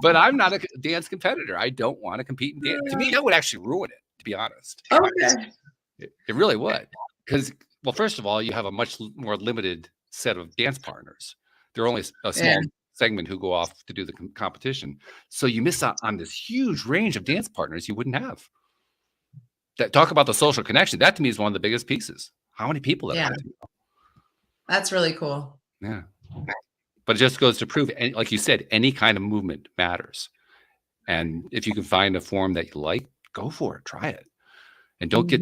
But I'm not a dance competitor. I don't want to compete in dance. To me, that would actually ruin it, to be honest. Okay. It really would. Because, well, first of all, you have a much more limited set of dance partners. There are only a small segment who go off to do the competition. So you miss out on this huge range of dance partners you wouldn't have. Talk about the social connection. That to me is one of the biggest pieces. How many people that I get to know? That's really cool. Yeah. But it just goes to prove, like you said, any kind of movement matters. And if you can find a form that you like, go for it, try it. And don't get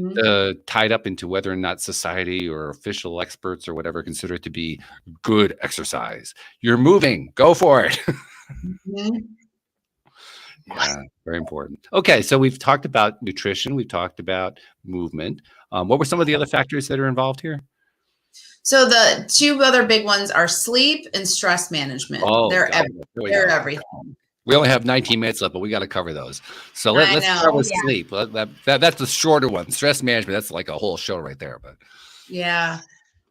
tied up into whether or not society or official experts or whatever consider it to be good exercise. You're moving, go for it. Yeah, very important. Okay, so we've talked about nutrition, we've talked about movement. What were some of the other factors that are involved here? So the two other big ones are sleep and stress management. Oh, they're everything. We only have 19 minutes left, but we got to cover those. So let's start with sleep. That's the shorter one. Stress management, that's like a whole show right there. But yeah.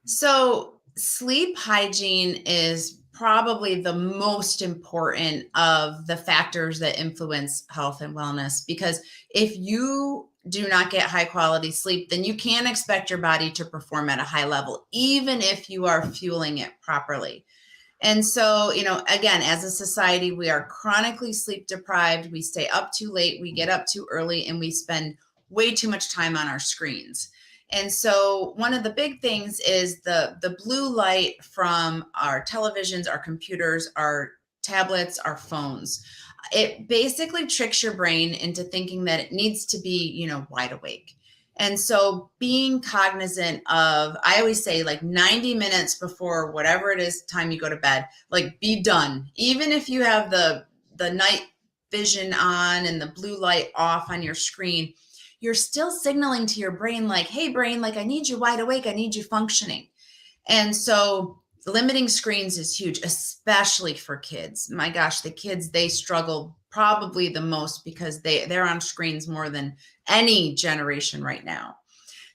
So sleep hygiene is probably the most important of the factors that influence health and wellness, because if you do not get high quality sleep, then you can't expect your body to perform at a high level, even if you are fueling it properly. And so, again, as a society, we are chronically sleep deprived. We stay up too late, we get up too early, and we spend way too much time on our screens. And so one of the big things is the blue light from our televisions, our computers, our tablets, our phones. It basically tricks your brain into thinking that it needs to be, wide awake. And so being cognizant of, I always say like 90 minutes before whatever it is time you go to bed, like be done. Even if you have the night vision on and the blue light off on your screen, you're still signaling to your brain like, hey brain, like I need you wide awake. I need you functioning. And so limiting screens is huge, especially for kids. My gosh, the kids, they struggle probably the most because they're on screens more than any generation right now.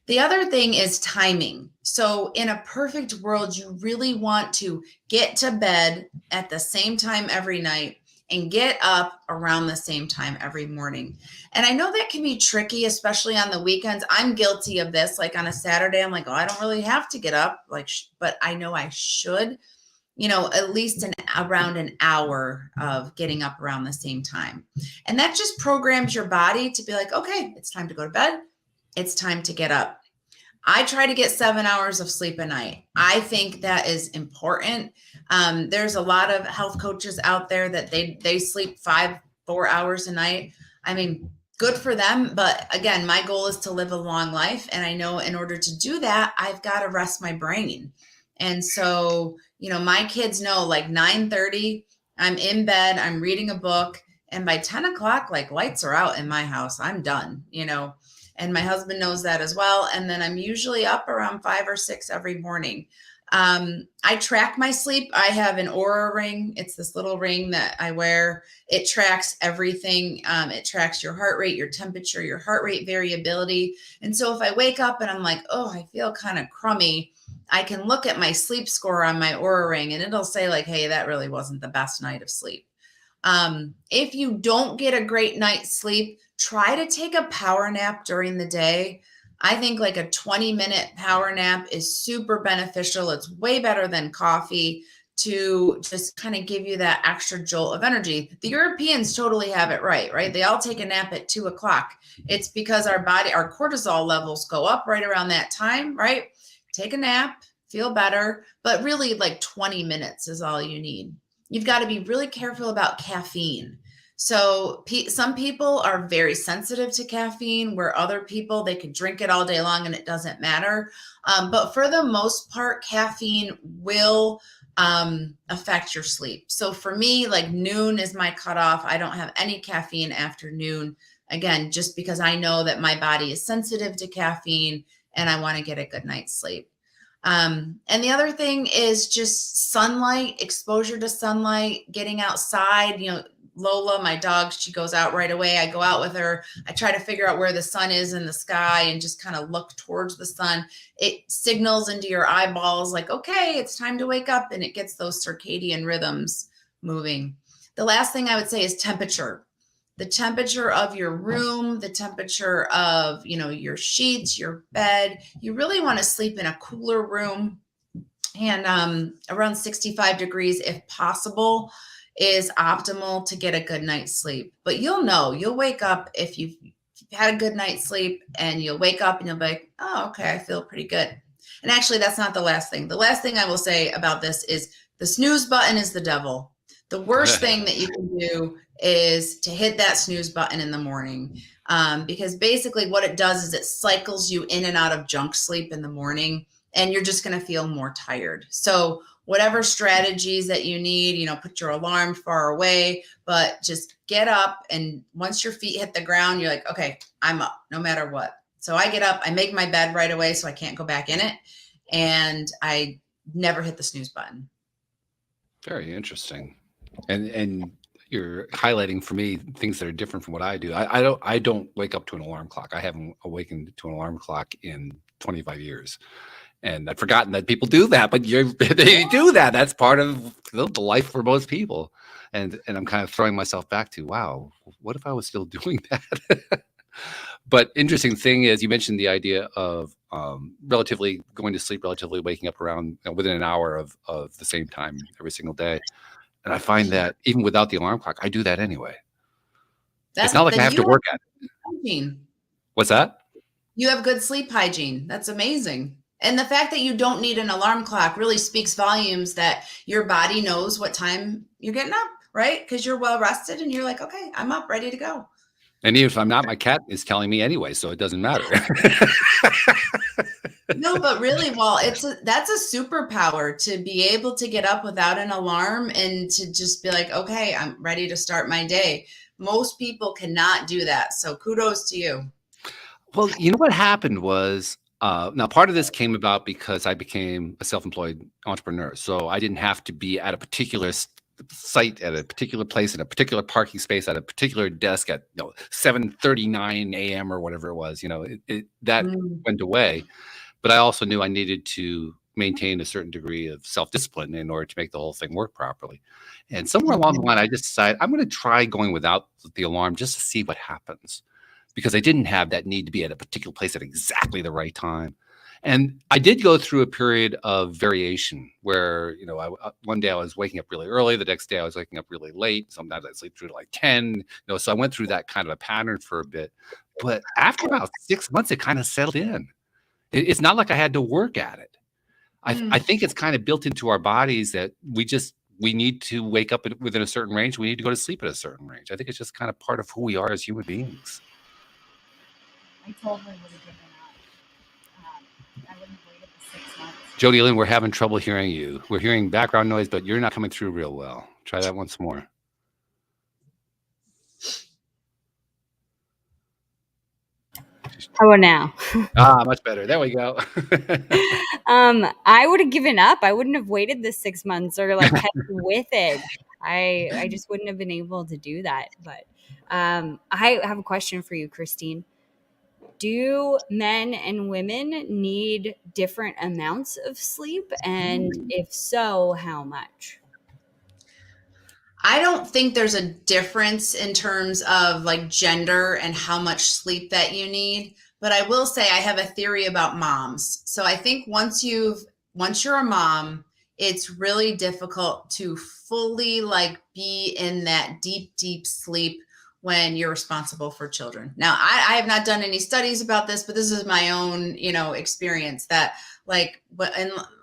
The other thing is timing. So in a perfect world, you really want to get to bed at the same time every night and get up around the same time every morning. And I know that can be tricky, especially on the weekends. I'm guilty of this. Like on a Saturday, I'm like, oh, I don't really have to get up, but I know I should, at least around an hour of getting up around the same time. And that just programs your body to be like, okay, it's time to go to bed. It's time to get up. I try to get 7 hours of sleep a night. I think that is important. There's a lot of health coaches out there that they sleep 4 hours a night. I mean, good for them. But again, my goal is to live a long life. And I know in order to do that, I've got to rest my brain. And so, my kids know like 9:30, I'm in bed, I'm reading a book. And by 10 o'clock, like lights are out in my house. I'm done, and my husband knows that as well. And then I'm usually up around 5 or 6 every morning. I track my sleep. I have an Oura ring. It's this little ring that I wear. It tracks everything. It tracks your heart rate, your temperature, your heart rate variability. And so if I wake up and I'm like, oh, I feel kind of crummy, I can look at my sleep score on my Oura ring and it'll say like, hey, that really wasn't the best night of sleep. If you don't get a great night's sleep, try to take a power nap during the day. I think like a 20-minute power nap is super beneficial. It's way better than coffee to just kind of give you that extra jolt of energy. The Europeans totally have it right? They all take a nap at 2:00. It's because our cortisol levels go up right around that time, right? Take a nap, feel better, but really like 20 minutes is all you need. You've got to be really careful about caffeine. So some people are very sensitive to caffeine, where other people, they could drink it all day long and it doesn't matter. But for the most part, caffeine will affect your sleep. So for me, like noon is my cutoff. I don't have any caffeine after noon. Again, just because I know that my body is sensitive to caffeine and I want to get a good night's sleep. And the other thing is just sunlight, exposure to sunlight, getting outside. Lola, my dog, she goes out right away. I go out with her. I try to figure out where the sun is in the sky and just kind of look towards the sun. It signals into your eyeballs like, okay, it's time to wake up, and it gets those circadian rhythms moving. The last thing I would say is temperature. The temperature of your room, the temperature of, your sheets, your bed. You really want to sleep in a cooler room, and around 65 degrees, if possible, is optimal to get a good night's sleep. But you'll wake up if you've had a good night's sleep, and you'll wake up and you'll be like, oh, okay, I feel pretty good. And actually, that's not the last thing. The last thing I will say about this is the snooze button is the devil. The worst thing that you can do is to hit that snooze button in the morning, because basically what it does is it cycles you in and out of junk sleep in the morning, and you're just going to feel more tired. So whatever strategies that you need, put your alarm far away, but just get up. And once your feet hit the ground, you're like, okay, I'm up no matter what. So I get up, I make my bed right away so I can't go back in it. And I never hit the snooze button. Very interesting. And you're highlighting for me things that are different from what I do. I don't wake up to an alarm clock. I haven't awakened to an alarm clock in 25 years. And I'd forgotten that people do that, but they do that. That's part of the life for most people. And I'm kind of throwing myself back to, wow, what if I was still doing that? But interesting thing is, you mentioned the idea of relatively going to sleep, relatively waking up around within an hour of the same time every single day. And I find that even without the alarm clock, I do that anyway. It's not like I have to work at it. Hygiene. What's that? You have good sleep hygiene. That's amazing. And the fact that you don't need an alarm clock really speaks volumes that your body knows what time you're getting up, right? Because you're well rested and you're like, okay, I'm up, ready to go. And even if I'm not, my cat is telling me anyway, so it doesn't matter. No, but really, that's a superpower, to be able to get up without an alarm and to just be like, okay, I'm ready to start my day. Most people cannot do that. So kudos to you. Well, you know what happened was, now part of this came about because I became a self-employed entrepreneur. So I didn't have to be at a particular site, at a particular place, in a particular parking space, at a particular desk at 7:39 a.m. or whatever it was. That went away. But I also knew I needed to maintain a certain degree of self-discipline in order to make the whole thing work properly. And somewhere along the line, I just decided I'm going to try going without the alarm just to see what happens, because I didn't have that need to be at a particular place at exactly the right time. And I did go through a period of variation where, one day I was waking up really early. The next day I was waking up really late. Sometimes I'd sleep through to like 10, so I went through that kind of a pattern for a bit. But after about 6 months, it kind of settled in. It's not like I had to work at it. I think it's kind of built into our bodies that we need to wake up within a certain range. We need to go to sleep at a certain range. I think it's just kind of part of who we are as human beings. I totally would have given up. I wouldn't have waited the 6 months. Jody Lynn, we're having trouble hearing you. We're hearing background noise, but you're not coming through real well. Try that once more. How about now? Much better. There we go. I would have given up. I wouldn't have waited the 6 months or kept with it. I just wouldn't have been able to do that. But I have a question for you, Christine. Do men and women need different amounts of sleep? And if so, how much? I don't think there's a difference in terms of like gender and how much sleep that you need. But I will say I have a theory about moms. So I think once you're a mom, it's really difficult to fully like be in that deep, deep sleep when you're responsible for children. Now, I have not done any studies about this, but this is my own, experience that like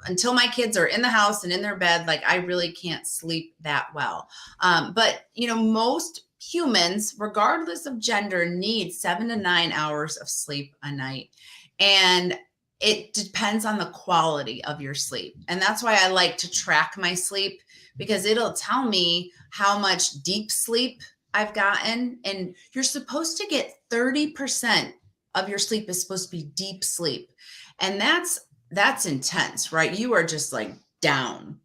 until my kids are in the house and in their bed, like I really can't sleep that well. But most humans, regardless of gender, need 7 to 9 hours of sleep a night. And it depends on the quality of your sleep. And that's why I like to track my sleep, because it'll tell me how much deep sleep I've gotten. And you're supposed to get 30% of your sleep is supposed to be deep sleep. And that's intense, right? You are just like down.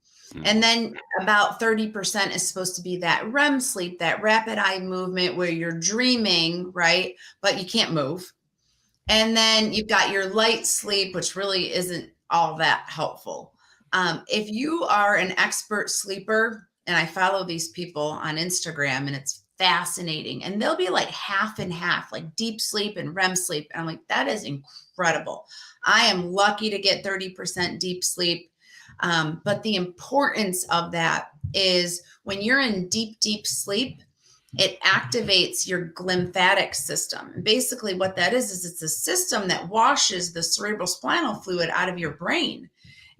And then about 30% is supposed to be that REM sleep, that rapid eye movement where you're dreaming, right? But you can't move. And then you've got your light sleep, which really isn't all that helpful. If you are an expert sleeper, and I follow these people on Instagram, and it's fascinating, and they'll be like half and half, like deep sleep and REM sleep. And I'm like, that is incredible. I am lucky to get 30% deep sleep. But the importance of that is when you're in deep, deep sleep, it activates your glymphatic system. And basically what that is it's a system that washes the cerebrospinal fluid out of your brain.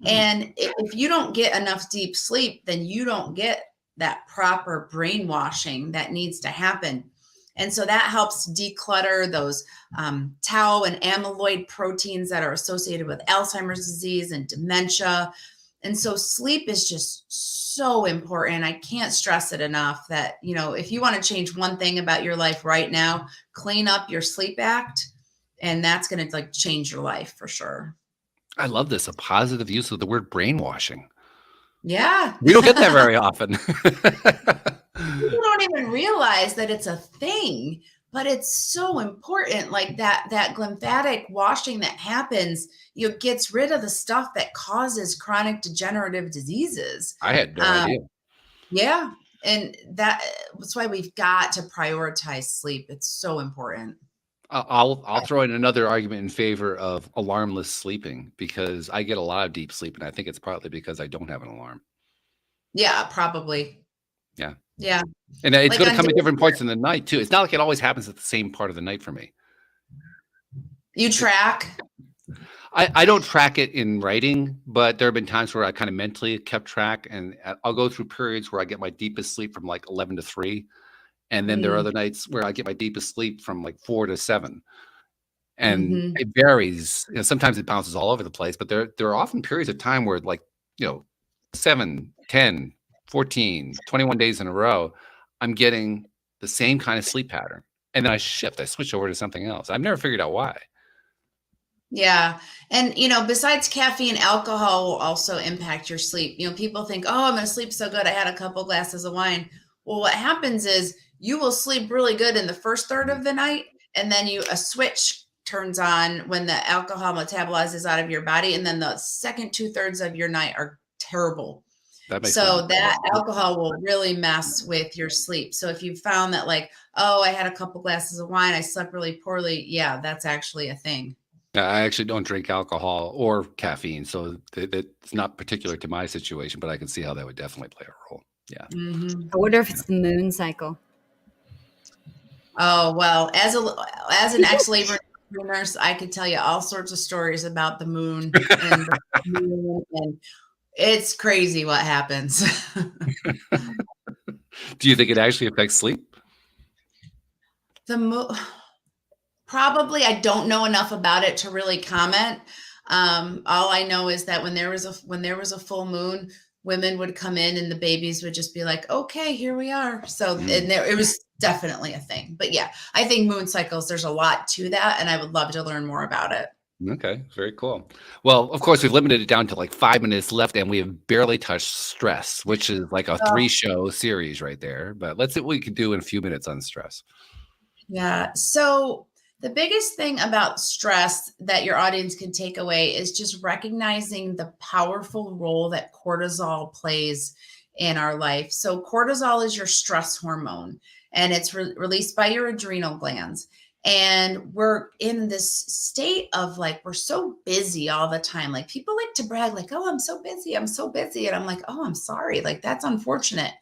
And if you don't get enough deep sleep, then you don't get that proper brainwashing that needs to happen. And so that helps declutter those tau and amyloid proteins that are associated with Alzheimer's disease and dementia. And so sleep is just so important. I can't stress it enough that, if you want to change one thing about your life right now, clean up your sleep act, and that's going to like change your life for sure. I love this, a positive use of the word brainwashing. Yeah. We don't get that very often. People don't even realize that it's a thing, but it's so important. Like that glymphatic washing that happens, gets rid of the stuff that causes chronic degenerative diseases. I had no idea. Yeah. And that's why we've got to prioritize sleep. It's so important. I'll throw in another argument in favor of alarmless sleeping, because I get a lot of deep sleep, and I think it's partly because I don't have an alarm. Yeah, probably. Yeah. Yeah. And it's Like going to on come at days different points in the night too. It's not like it always happens at the same part of the night for me. You track? I don't track it in writing, but there have been times where I kind of mentally kept track, and I'll go through periods where I get my deepest sleep from like 11 to 3. And then there are other nights where I get my deepest sleep from like 4 to 7. And it varies. Sometimes it bounces all over the place, but there are often periods of time where like, 7, 10, 14, 21 days in a row, I'm getting the same kind of sleep pattern. And then I switch over to something else. I've never figured out why. Yeah. And, besides caffeine, alcohol will also impact your sleep. People think, oh, I'm going to sleep so good. I had a couple glasses of wine. Well, what happens is you will sleep really good in the first third of the night. And then a switch turns on when the alcohol metabolizes out of your body. And then the second 2/3 of your night are terrible. That makes So sense. that alcohol will really mess with your sleep. So if you found that like, oh, I had a couple glasses of wine, I slept really poorly. Yeah, that's actually a thing. I actually don't drink alcohol or caffeine, so it's not particular to my situation, but I can see how that would definitely play a role. Yeah. I wonder if it's the moon cycle. Oh, well, as an ex-labor nurse, I could tell you all sorts of stories about the moon and it's crazy what happens. Do you think it actually affects sleep? Probably. I don't know enough about it to really comment. All I know is that when there was a full moon, women would come in and the babies would just be like, okay, here we are. So it was definitely a thing. But yeah, I think moon cycles, there's a lot to that, and I would love to learn more about it. Okay, very cool. Well, of course, we've limited it down to like 5 minutes left, and we have barely touched stress, which is like a 3-show series right there. But let's see what we can do in a few minutes on stress. Yeah. So the biggest thing about stress that your audience can take away is just recognizing the powerful role that cortisol plays in our life. So cortisol is your stress hormone, and it's released by your adrenal glands. And we're in this state of like, we're so busy all the time. Like people like to brag like, oh, I'm so busy. I'm so busy. And I'm like, oh, I'm sorry. Like that's unfortunate.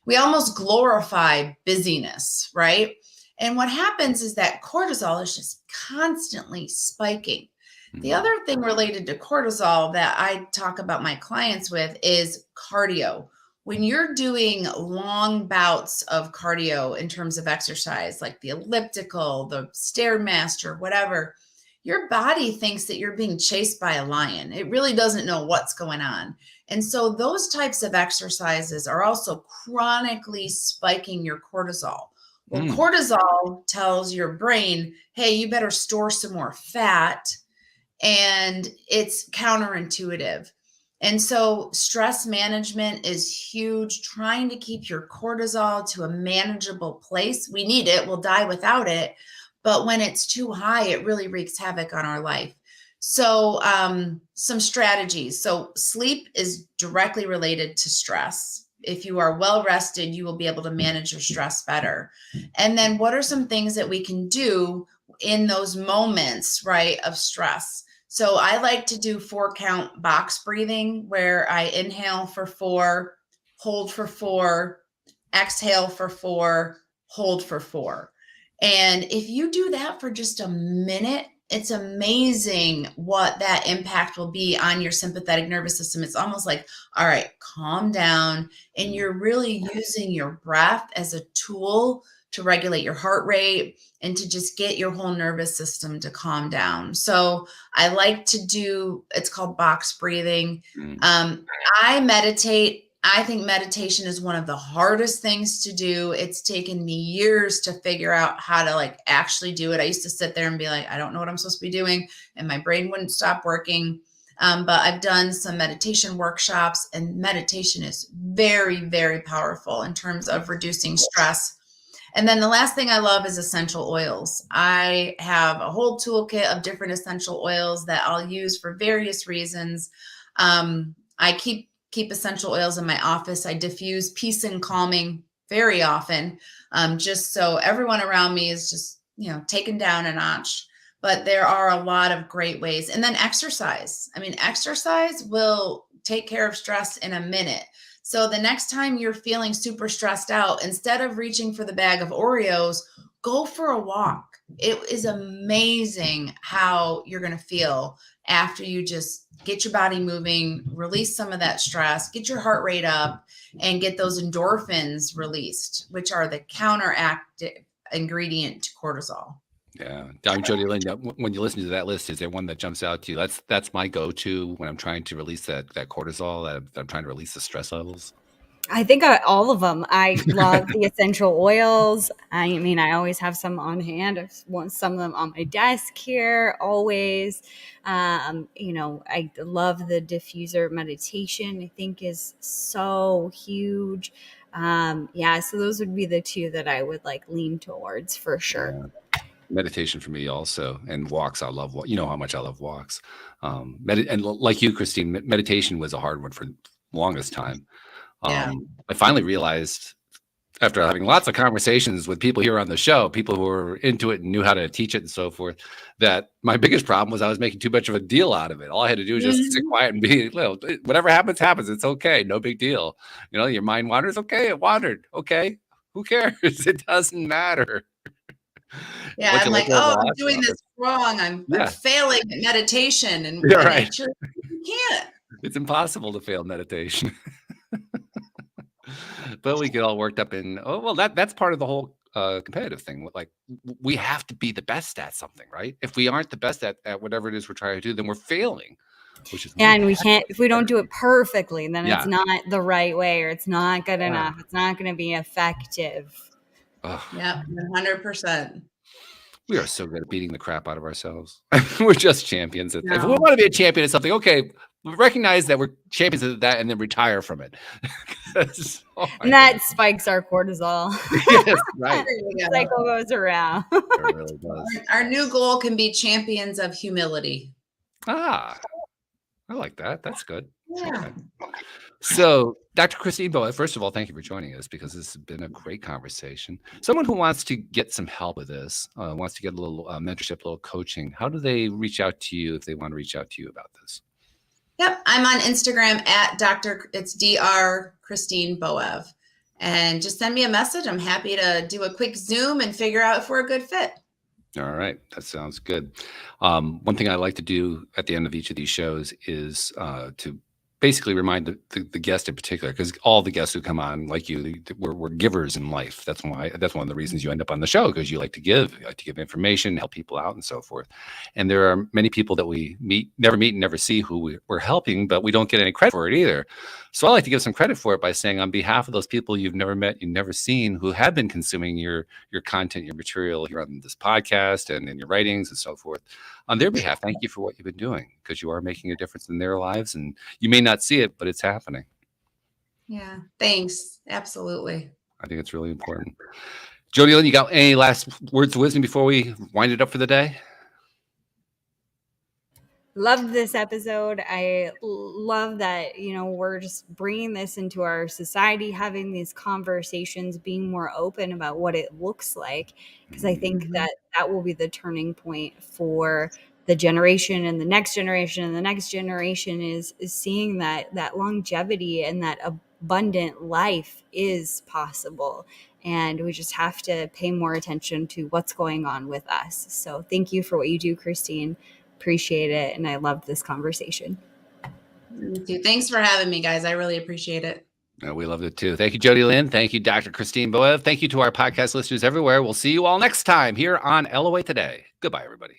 We almost glorify busyness, right? And what happens is that cortisol is just constantly spiking. The other thing related to cortisol that I talk about my clients with is cardio. When you're doing long bouts of cardio in terms of exercise, like the elliptical, the Stairmaster, whatever, your body thinks that you're being chased by a lion. It really doesn't know what's going on. And so those types of exercises are also chronically spiking your cortisol. Well, cortisol tells your brain, hey, you better store some more fat. And it's counterintuitive. And so stress management is huge, trying to keep your cortisol to a manageable place. We need it. We'll die without it. But when it's too high, it really wreaks havoc on our life. So some strategies. So sleep is directly related to stress. If you are well rested, you will be able to manage your stress better. And then what are some things that we can do in those moments, right, of stress? So I like to do 4-count box breathing where I inhale for 4, hold for 4, exhale for 4, hold for 4. And if you do that for just a minute, it's amazing what that impact will be on your sympathetic nervous system. It's almost like, all right, calm down. And you're really using your breath as a tool to regulate your heart rate and to just get your whole nervous system to calm down. So I like to do, it's called box breathing. I meditate. I think meditation is one of the hardest things to do. It's taken me years to figure out how to like actually do it. I used to sit there and be like, I don't know what I'm supposed to be doing. And my brain wouldn't stop working. But I've done some meditation workshops, and meditation is very, very powerful in terms of reducing stress. And then the last thing I love is essential oils. I have a whole toolkit of different essential oils that I'll use for various reasons. I keep essential oils in my office. I diffuse peace and calming very often, just so everyone around me is just, taken down a notch. But there are a lot of great ways. And then exercise. I mean, exercise will take care of stress in a minute. So the next time you're feeling super stressed out, instead of reaching for the bag of Oreos, go for a walk. It is amazing how you're going to feel after you just get your body moving, release some of that stress, get your heart rate up, and get those endorphins released, which are the counteractive ingredient to cortisol. Yeah. Jody Lynn, when you listen to that list, is there one that jumps out to you? That's my go-to when I'm trying to release that cortisol, that I'm trying to release the stress levels. I think all of them. I love the essential oils. I mean, I always have some on hand. I want some of them on my desk here, always. I love the diffuser meditation. I think is so huge. So those would be the two that I would like lean towards for sure. Yeah. Meditation for me also, and walks. I love how much I love walks. And like you, Christine, meditation was a hard one for the longest time. I finally realized, after having lots of conversations with people here on the show, people who were into it and knew how to teach it and so forth, that my biggest problem was I was making too much of a deal out of it. All I had to do was just sit quiet and be, whatever happens, happens. It's okay. No big deal. Your mind wanders. Okay, it wandered. Okay, who cares? It doesn't matter. Yeah, I'm like, I'm doing this wrong. I'm failing at meditation. And right. Actually, you can't. It's impossible to fail meditation. But we get all worked up in, that's part of the whole competitive thing. Like, we have to be the best at something, right? If we aren't the best at whatever it is we're trying to do, then we're failing. And we can't, if we don't do it perfectly, then it's not the right way, or it's not good enough. It's not going to be effective. Yeah, 100%. We are so good at beating the crap out of ourselves. We're just champions. If we want to be a champion at something, okay, recognize that we're champions at that and then retire from it. And that spikes our cortisol. Yes, right. The cycle goes around. It really does. Our new goal can be champions of humility. I like that. That's good. Yeah. So, Dr. Christine Boev, first of all, thank you for joining us because this has been a great conversation. Someone who wants to get some help with this, wants to get a little mentorship, a little coaching, how do they reach out to you if they want to reach out to you about this? Yep. I'm on Instagram at it's Dr. Christine Boev. And just send me a message. I'm happy to do a quick Zoom and figure out if we're a good fit. All right. That sounds good. One thing I like to do at the end of each of these shows is to basically remind the guest in particular, because all the guests who come on, like you, we're givers in life. That's one of the reasons you end up on the show, because you like to give information, help people out, and so forth. And there are many people that we never meet and never see who we're helping, but we don't get any credit for it either. So I like to give some credit for it by saying, on behalf of those people you've never met, you've never seen, who have been consuming your content, your material here on this podcast and in your writings and so forth, on their behalf, thank you for what you've been doing, because you are making a difference in their lives, and you may not see it, but it's happening. Yeah, thanks. Absolutely. I think it's really important. Jody Lynn, you got any last words of wisdom before we wind it up for the day? Loved this episode. I love that, we're just bringing this into our society, having these conversations, being more open about what it looks like, because I think that will be the turning point for the generation and the next generation. And the next generation is seeing that longevity and that abundant life is possible. And we just have to pay more attention to what's going on with us. So thank you for what you do, Christine. Appreciate it. And I loved this conversation. Me too. Thanks for having me, guys. I really appreciate it. We loved it too. Thank you, Jody Lynn. Thank you, Dr. Christine Boev. Thank you to our podcast listeners everywhere. We'll see you all next time here on LOA Today. Goodbye, everybody.